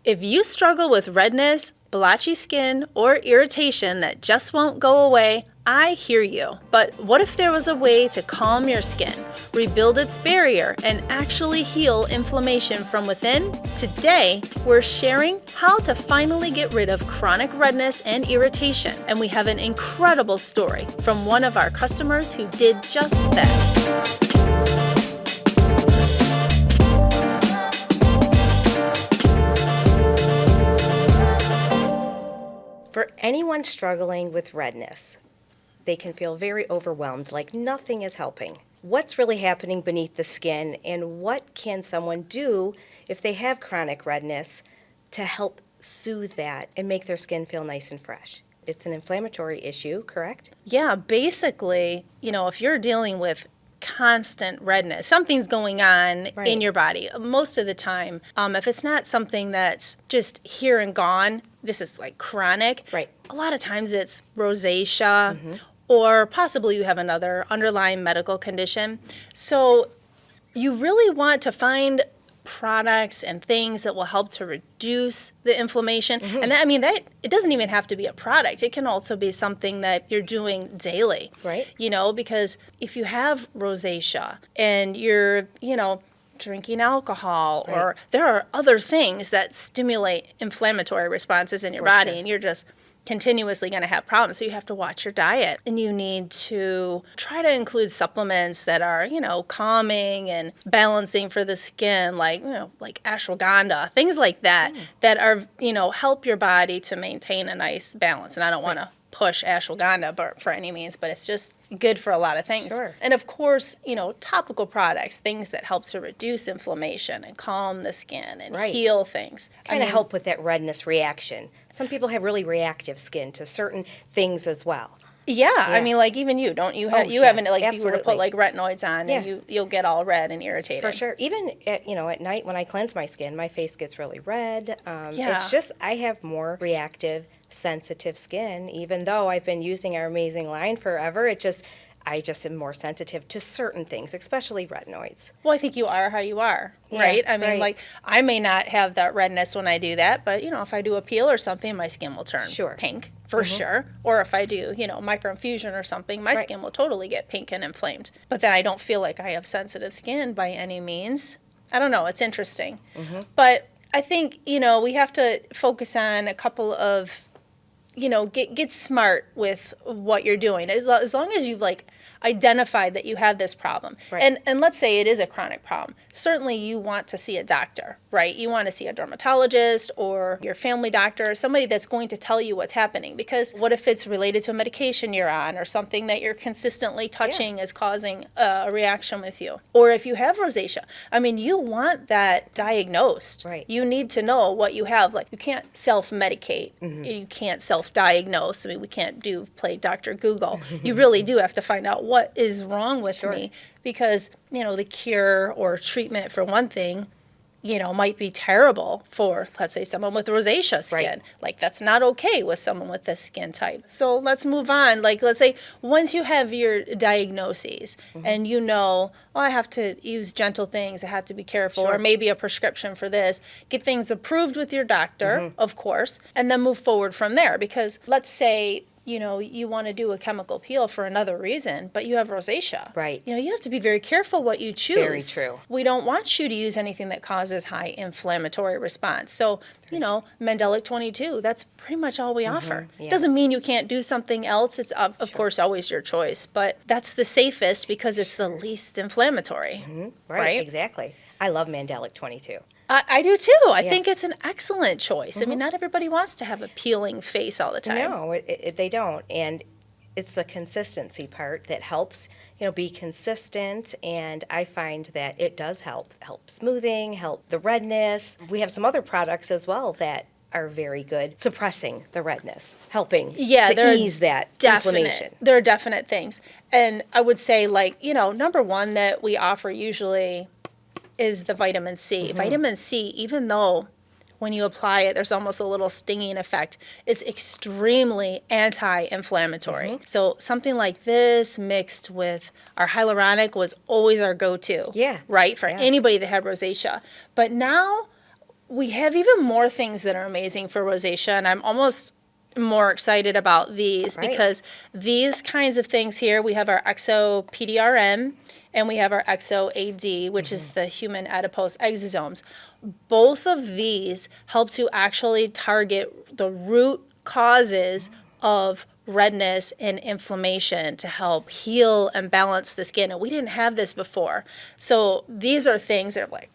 If you struggle with redness, blotchy skin, or irritation that just won't go away, I hear you. But what if there was a way to calm your skin, rebuild its barrier, and actually heal inflammation from within? Today, we're sharing how to finally get rid of chronic redness and irritation. And we have an incredible story from one of our customers who did just that. For anyone struggling with redness, they can feel very overwhelmed, like nothing is helping. What's really happening beneath the skin, and what can someone do if they have chronic redness to help soothe that and make their skin feel nice and fresh? It's an inflammatory issue, correct? Yeah, basically, if you're dealing with constant redness, something's going on in your body. Most of the time, if it's not something that's just here and gone, this is like chronic. Right. A lot of times it's rosacea, or possibly you have another underlying medical condition. So you really want to find products and things that will help to reduce the inflammation. And that it doesn't even have to be a product. It can also be something that you're doing daily. Right. Because if you have rosacea and you're, drinking alcohol, or there are other things that stimulate inflammatory responses in your body, and you're just continuously going to have problems. So you have to watch your diet, and you need to try to include supplements that are, calming and balancing for the skin, like ashwagandha, things like that, that are, help your body to maintain a nice balance. And I don't want to push ashwagandha for any means, but it's just good for a lot of things. Sure. And of course, topical products, things that help to reduce inflammation and calm the skin and heal things. Kind of help with that redness reaction. Some people have really reactive skin to certain things as well. Yeah. I mean, like even you, don't you have, haven't, like if you were to put like retinoids on, and you'll get all red and irritated. For sure. Even at night when I cleanse my skin, my face gets really red. It's just, I have more reactive, sensitive skin, even though I've been using our amazing line forever. I just am more sensitive to certain things, especially retinoids. Well, I think you are how you are, right? I mean, like, I may not have that redness when I do that, but, if I do a peel or something, my skin will turn pink, for sure. Or if I do, microinfusion or something, my skin will totally get pink and inflamed. But then I don't feel like I have sensitive skin by any means. I don't know. It's interesting. But I think, we have to focus on a couple of, get smart with what you're doing. As long as you've identified that you have this problem. And let's say it is a chronic problem. Certainly you want to see a doctor, right? You want to see a dermatologist or your family doctor, somebody that's going to tell you what's happening. Because what if it's related to a medication you're on, or something that you're consistently touching is causing a reaction with you? Or if you have rosacea, you want that diagnosed. You need to know what you have. Like, you can't self-medicate. You can't self-diagnose. We can't play Dr. Google. You really do have to find out what is wrong with me, because, the cure or treatment for one thing, might be terrible for, let's say, someone with rosacea skin. Like, that's not okay with someone with this skin type. So let's move on. Like, let's say once you have your diagnoses and I have to use gentle things, I have to be careful, or maybe a prescription for this, get things approved with your doctor, of course, and then move forward from there. Because let's say, you want to do a chemical peel for another reason, but you have rosacea. You have to be very careful what you choose. Very true. We don't want you to use anything that causes high inflammatory response. So, Mandelic 22, that's pretty much all we offer. Doesn't mean you can't do something else. It's, of course, always your choice, but that's the safest because it's the least inflammatory. Right? Exactly. I love Mandelic 22. I do too. I think it's an excellent choice. Not everybody wants to have a peeling face all the time. No, they don't. And it's the consistency part that helps, be consistent. And I find that it does help smoothing, help the redness. We have some other products as well that are very good, suppressing the redness, helping to ease that inflammation. There are definite things. And I would say, number one that we offer usually is the vitamin C. Vitamin C, even though when you apply it, there's almost a little stinging effect, it's extremely anti-inflammatory. So something like this mixed with our hyaluronic was always our go-to. Right? For anybody that had rosacea. But now we have even more things that are amazing for rosacea, and I'm almost more excited about these because these kinds of things here, we have our exo-PDRN and we have our exo-AD, which is the human adipose exosomes. Both of these help to actually target the root causes of redness and inflammation to help heal and balance the skin. And we didn't have this before. So these are things that are like,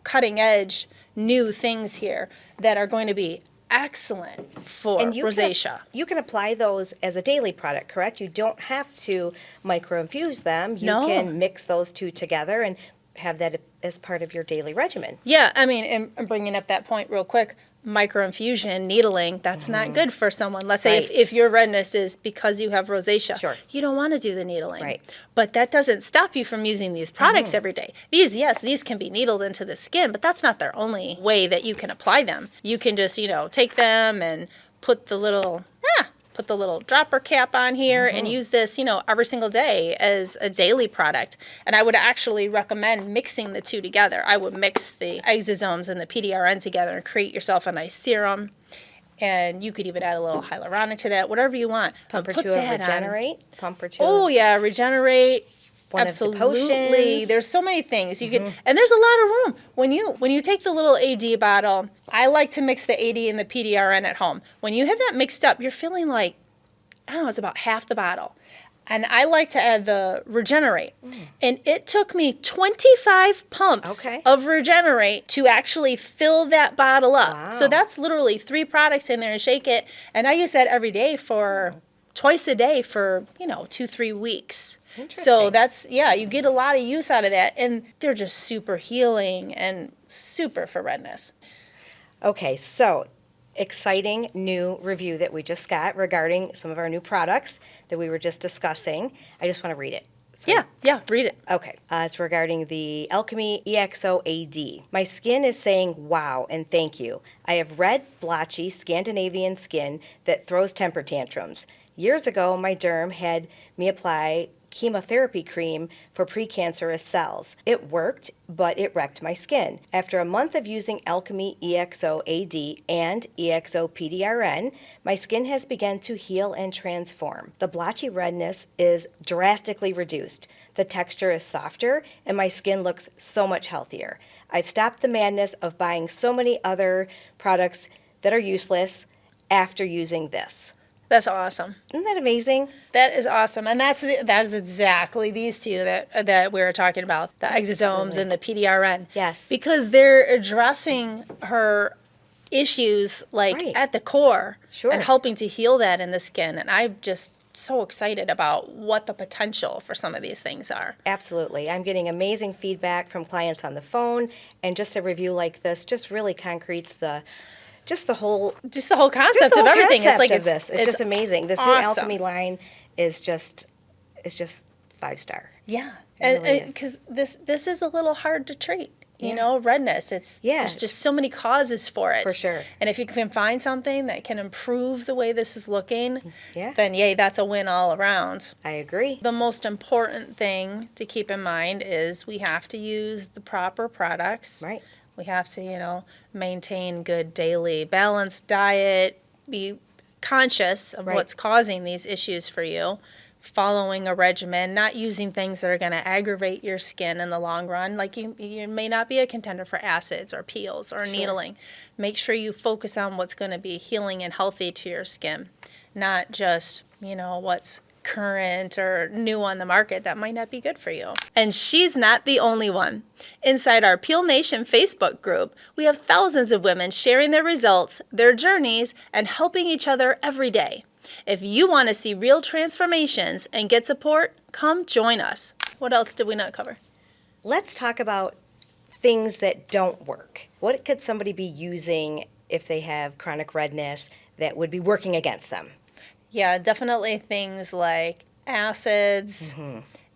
cutting edge, new things here that are going to be excellent for rosacea. You can apply those as a daily product, correct? You don't have to microinfuse them. You can mix those two together and have that as part of your daily regimen. Yeah, I mean, and bringing up that point real quick, microinfusion, needling, that's not good for someone. Let's say if your redness is because you have rosacea, you don't want to do the needling. But that doesn't stop you from using these products every day. These can be needled into the skin, but that's not their only way that you can apply them. You can just, take them and put the little dropper cap on here and use this, every single day as a daily product. And I would actually recommend mixing the two together. I would mix the exosomes and the PDRN together and create yourself a nice serum. And you could even add a little hyaluronic to that, whatever you want. Pump or two of Regenerate. Pump or two. Oh, yeah, Regenerate. Absolutely. There's so many things you can, and there's a lot of room. When you take the little AD bottle, I like to mix the AD and the PDRN at home. When you have that mixed up, you're feeling like, I don't know, it's about half the bottle. And I like to add the Regenerate. And it took me 25 pumps of Regenerate to actually fill that bottle up. Wow. So that's literally 3 products in there and shake it. And I use that every day twice a day for, 2-3 weeks. So that's, you get a lot of use out of that. And they're just super healing and super for redness. Okay, so exciting new review that we just got regarding some of our new products that we were just discussing. I just want to read it. So, yeah, read it. Okay, it's regarding the Alchemy EXO AD. My skin is saying wow and thank you. I have red, blotchy Scandinavian skin that throws temper tantrums. Years ago, my derm had me apply chemotherapy cream for precancerous cells. It worked, but it wrecked my skin. After a month of using Alchemy EXO AD and EXO PDRN, my skin has begun to heal and transform. The blotchy redness is drastically reduced. The texture is softer, and my skin looks so much healthier. I've stopped the madness of buying so many other products that are useless after using this. That's awesome. Isn't that amazing? That is awesome. And that is exactly these two that we were talking about, the exosomes and the PDRN. Yes. Because they're addressing her issues at the core and helping to heal that in the skin. And I'm just so excited about what the potential for some of these things are. Absolutely. I'm getting amazing feedback from clients on the phone, and just a review like this just really concretes the whole concept of everything. It's just amazing. This new Alchemy line is just 5-star. Yeah, and because this is a little hard to treat. Redness. There's just so many causes for it. For sure. And if you can find something that can improve the way this is looking, then that's a win all around. I agree. The most important thing to keep in mind is we have to use the proper products. Right. We have to, maintain good daily balanced diet, be conscious of what's causing these issues for you, following a regimen, not using things that are going to aggravate your skin in the long run. Like you may not be a contender for acids or peels or needling. Make sure you focus on what's going to be healing and healthy to your skin, not just, what's current or new on the market that might not be good for you. And she's not the only one. Inside our Peel Nation Facebook group, we have thousands of women sharing their results, their journeys, and helping each other every day. If you want to see real transformations and get support, come join us. What else did we not cover? Let's talk about things that don't work. What could somebody be using if they have chronic redness that would be working against them? Yeah, definitely things like acids,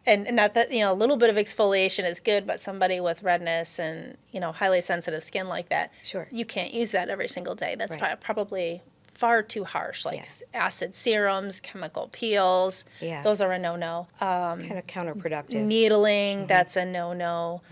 and not that, a little bit of exfoliation is good, but somebody with redness and, highly sensitive skin like that, you can't use that every single day. That's probably far too harsh, like acid serums, chemical peels. Those are a no-no. Kind of counterproductive. Needling, that's a no-no.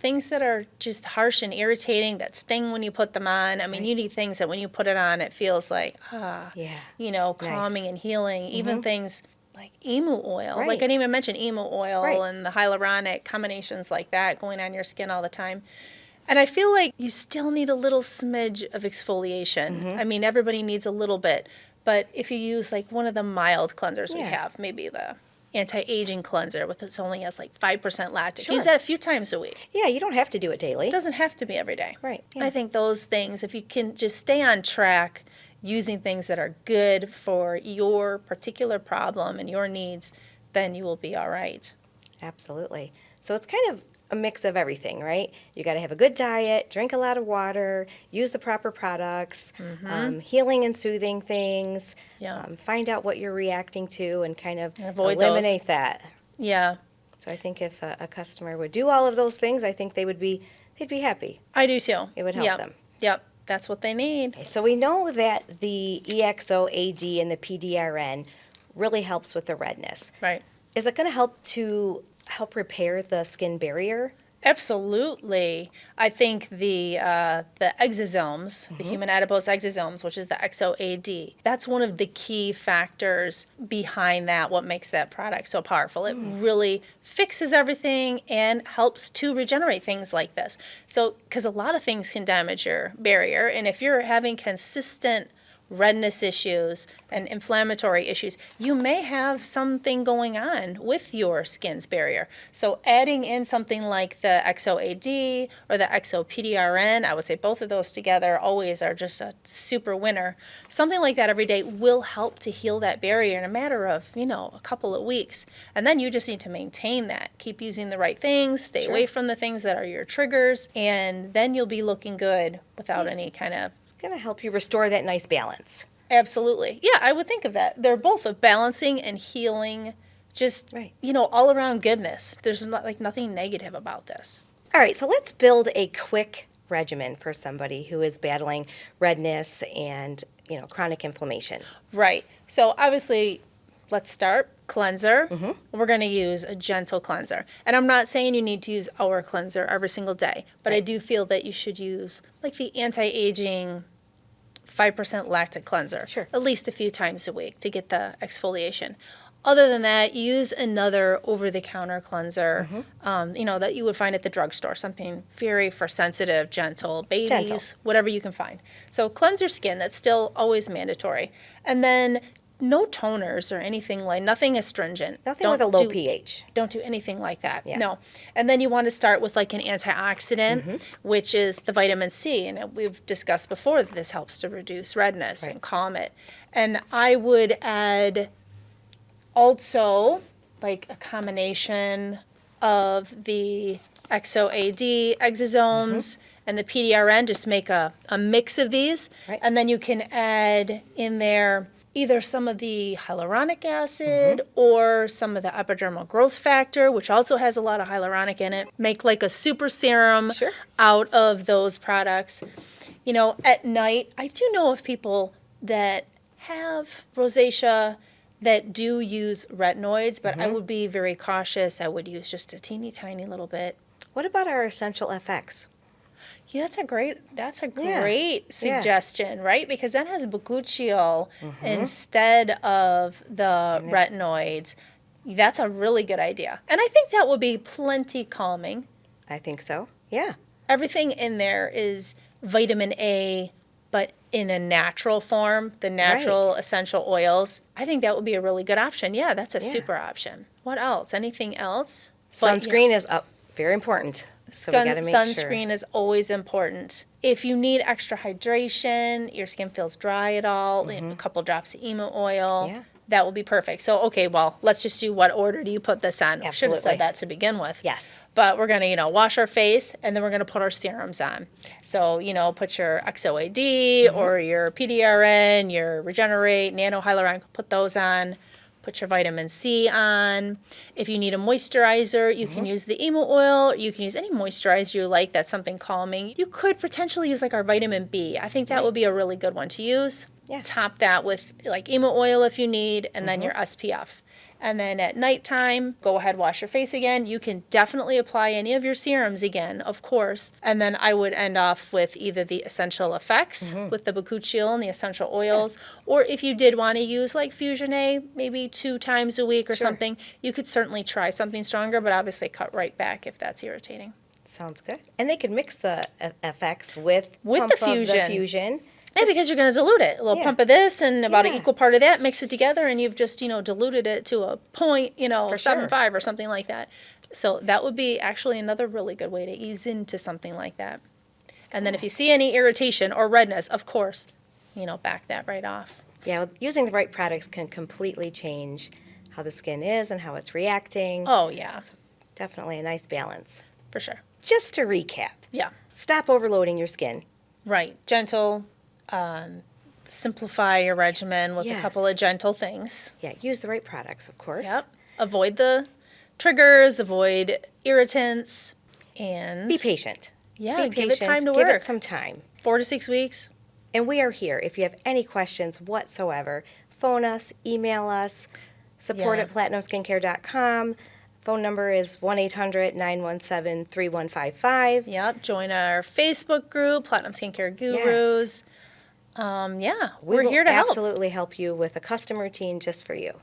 things that are just harsh and irritating that sting when you put them on. I mean, you need things that when you put it on, it feels like, calming and healing. Even things like emu oil. Like I didn't even mention emu oil and the hyaluronic combinations like that going on your skin all the time. And I feel like you still need a little smidge of exfoliation. I mean, everybody needs a little bit. But if you use like one of the mild cleansers we have, maybe the anti-aging cleanser with it's only has like 5% lactic. Use that a few times a week. Yeah, you don't have to do it daily. It doesn't have to be every day. Right. Yeah. I think those things, if you can just stay on track using things that are good for your particular problem and your needs, then you will be all right. Absolutely. So it's kind of a mix of everything, right? You got to have a good diet, drink a lot of water, use the proper products, healing and soothing things, find out what you're reacting to and kind of eliminate that. Yeah. So I think if a customer would do all of those things, I think they'd be happy. I do too. It would help them. Yep. That's what they need. So we know that the EXO-AD and the PDRN really helps with the redness. Right. Is it going to help repair the skin barrier? Absolutely. I think the exosomes, the human adipose exosomes, which is the EXO-AD, that's one of the key factors behind that, what makes that product so powerful. It really fixes everything and helps to regenerate things like this. So, because a lot of things can damage your barrier, and if you're having consistent redness issues and inflammatory issues, you may have something going on with your skin's barrier. So adding in something like the EXO-AD or the EXO-PDRN, I would say both of those together always are just a super winner. Something like that every day will help to heal that barrier in a matter of, a couple of weeks. And then you just need to maintain that. Keep using the right things, stay away from the things that are your triggers, and then you'll be looking good without any kind of... It's going to help you restore that nice balance. Absolutely. Yeah, I would think of that. They're both of balancing and healing, just, all around goodness. There's nothing negative about this. All right, so let's build a quick regimen for somebody who is battling redness and, chronic inflammation. Right. So obviously, let's start. Cleanser. We're going to use a gentle cleanser. And I'm not saying you need to use our cleanser every single day, but I do feel that you should use like the anti-aging 5% lactic cleanser at least a few times a week to get the exfoliation. Other than that, use another over-the-counter cleanser, that you would find at the drugstore, something very for sensitive, gentle babies, whatever you can find. So cleanse your skin. That's still always mandatory. And then no toners or anything nothing astringent. Nothing with a low pH. Don't do anything like that. Yeah. No. And then you want to start with like an antioxidant, which is the vitamin C. And we've discussed before that this helps to reduce redness and calm it. And I would add also like a combination of the EXO-AD exosomes and the PDRN. Just make a mix of these. Right. And then you can add in there either some of the hyaluronic acid or some of the epidermal growth factor, which also has a lot of hyaluronic in it. Make like a super serum out of those products. At night, I do know of people that have rosacea that do use retinoids, but I would be very cautious. I would use just a teeny tiny little bit. What about our Essential FX? Yeah, that's a great suggestion, right? Because that has bakuchiol instead of the retinoids. That's a really good idea. And I think that will be plenty calming. I think so, yeah. Everything in there is vitamin A, but in a natural form, the natural essential oils. I think that would be a really good option. Yeah, that's a super option. What else? Anything else? Sunscreen is up. Very important. So we got to make sunscreen is always important. If you need extra hydration, your skin feels dry at all, a couple drops of emu oil, that will be perfect. So, okay, well, let's just do what order do you put this on? Absolutely. I should have said that to begin with. Yes. But we're going to, wash our face, and then we're going to put our serums on. So, put your EXO-AD or your PDRN, your Regenerate, Nano Hyaluronic, put those on. Put your vitamin C on. If you need a moisturizer, you can use the emu oil. You can use any moisturizer you like that's something calming. You could potentially use like our vitamin B. I think that would be a really good one to use. Yeah. Top that with like emu oil if you need, and then your SPF. And then at nighttime, go ahead, wash your face again. You can definitely apply any of your serums again, of course. And then I would end off with either the essential effects with the bakuchiol and the essential oils, or if you did want to use like Fusion A, maybe 2 times a week or something, you could certainly try something stronger, but obviously cut right back if that's irritating. Sounds good. And they could mix the effects with the Fusion. Fusion. Yeah, because you're going to dilute it. A little pump of this and about an equal part of that, mix it together, and you've just, diluted it to a point, 7.5 or something like that. So that would be actually another really good way to ease into something like that. And then if you see any irritation or redness, of course, back that right off. Yeah, using the right products can completely change how the skin is and how it's reacting. Oh, yeah. So definitely a nice balance. For sure. Just to recap. Yeah. Stop overloading your skin. Right. Gentle. Simplify your regimen with a couple of gentle things. Yeah, use the right products, of course. Yep. Avoid the triggers, avoid irritants, and be patient. Yeah, be give patient. it time to Give work. it some time. 4 to 6 weeks. And we are here. If you have any questions whatsoever, phone us, email us, support@platinumskincare.com. Phone number is 1-800-917-3155. Yep. Join our Facebook group, Platinum Skincare Gurus. Yes. We're here to help. Absolutely help you with a custom routine just for you.